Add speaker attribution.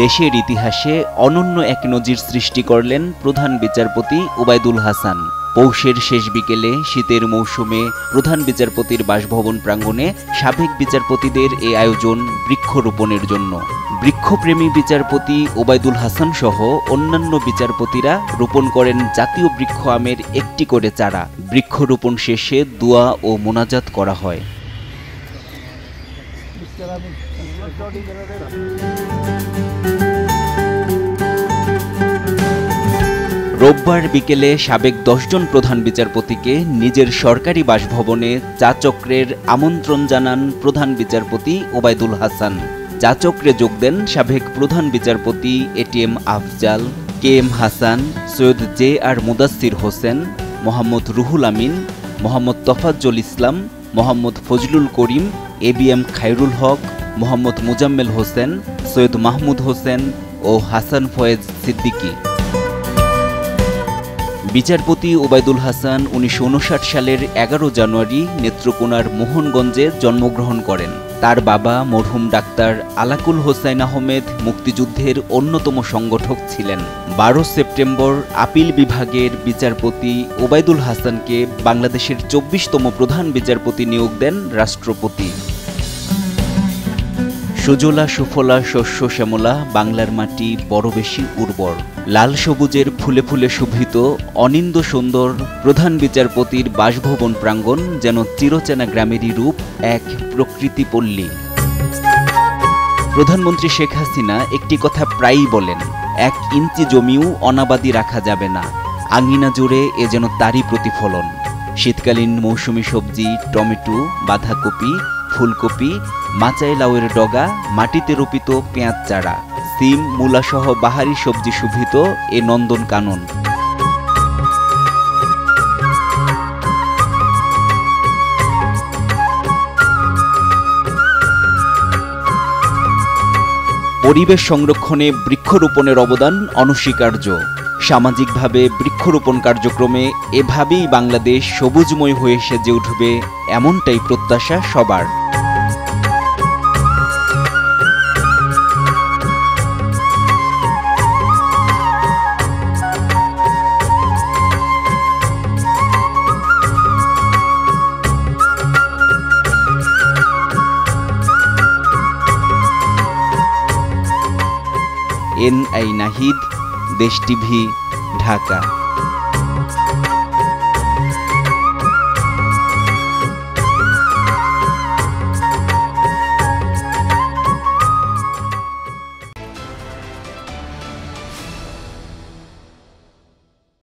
Speaker 1: দেশের ইতিহাসে অনন্য এক নজির সৃষ্টি করলেন প্রধান বিচারপতি ওবায়দুল হাসান। পৌষের শেষ বিকেলে শীতের মৌসুমে প্রধান বিচারপতির বাসভবন প্রাঙ্গণে সাবেক বিচারপতিদের এই আয়োজন বৃক্ষরোপণের জন্য। বৃক্ষপ্রেমী বিচারপতি ওবায়দুল হাসান সহ অন্যান্য বিচারপতিরা রোপণ করেন জাতীয় বৃক্ষ আমের একটি করে চারা। বৃক্ষরোপণ শেষে দোয়া ও মোনাজাত করা হয়। রোববার বিকেলে সাবেক 10 জন প্রধান বিচারপতিকে নিজের সরকারি বাসভবনে চা চক্রের আমন্ত্রণ জানান প্রধান বিচারপতি ওবায়দুল হাসান। চা চক্রে যোগ দেন সাবেক প্রধান বিচারপতি এটিএম আফজাল, কেএম হাসান, সৈয়দ জে.আর. মুদাসসির হোসেন, মোহাম্মদ রুহুল আমিন, মোহাম্মদ তফাজ্জল ইসলাম, মোহাম্মদ ফজলুল করিম, এবিএম খায়রুল হক, মোহাম্মদ মুজাম্মেল হোসেন, সৈয়দ মাহমুদ হোসেন ও হাসান ফয়েজ সিদ্দিকী। বিচারপতি ওবায়দুল হাসান 1959 সালের 11 জানুয়ারি নেত্রকোনার মোহনগঞ্জে জন্মগ্রহণ করেন। তার বাবা মরহুম ডাক্তার আলাকুল হোসাইন আহমেদ মুক্তিযুদ্ধের অন্যতম সংগঠক ছিলেন। 12 সেপ্টেম্বর আপিল বিভাগের বিচারপতি ওবায়দুল হাসানকে বাংলাদেশের 24তম প্রধান বিচারপতি নিয়োগ দেন রাষ্ট্রপতি। সুজলা সুফলা শস্য শ্যামলা বাংলার মাটি বড় বেশি উর্বর। লাল সবুজের ফুলে ফুলে শোভিত অনিন্দ সুন্দর প্রধান বিচারপতির বাসভবন প্রাঙ্গণ যেন চিরচেনা গ্রামেরই রূপ, এক প্রকৃতি পল্লী। প্রধানমন্ত্রী শেখ হাসিনা একটি কথা প্রায়ই বলেন, 1 ইঞ্চি জমিও অনাবাদি রাখা যাবে না। আঙিনা জুড়ে এ যেন তারই প্রতিফলন। শীতকালীন মৌসুমি সবজি, টমেটো, বাঁধাকপি, ফুলকপি, মাচাই লাউয়ের ডগা, মাটিতে রোপিত পেঁয়াজ চারা, সিম, মূলাসহ বাহারি সবজি শোভিত এ নন্দন কানন। পরিবেশ সংরক্ষণে বৃক্ষরোপণের অবদান অনস্বীকার্য। সামাজিকভাবে বৃক্ষরোপণ কার্যক্রমে এভাবেই বাংলাদেশ সবুজময় হয়ে সেজে উঠবে, এমনটাই প্রত্যাশা সবার। NI নাহিদ, দেশ টিভি, ঢাকা।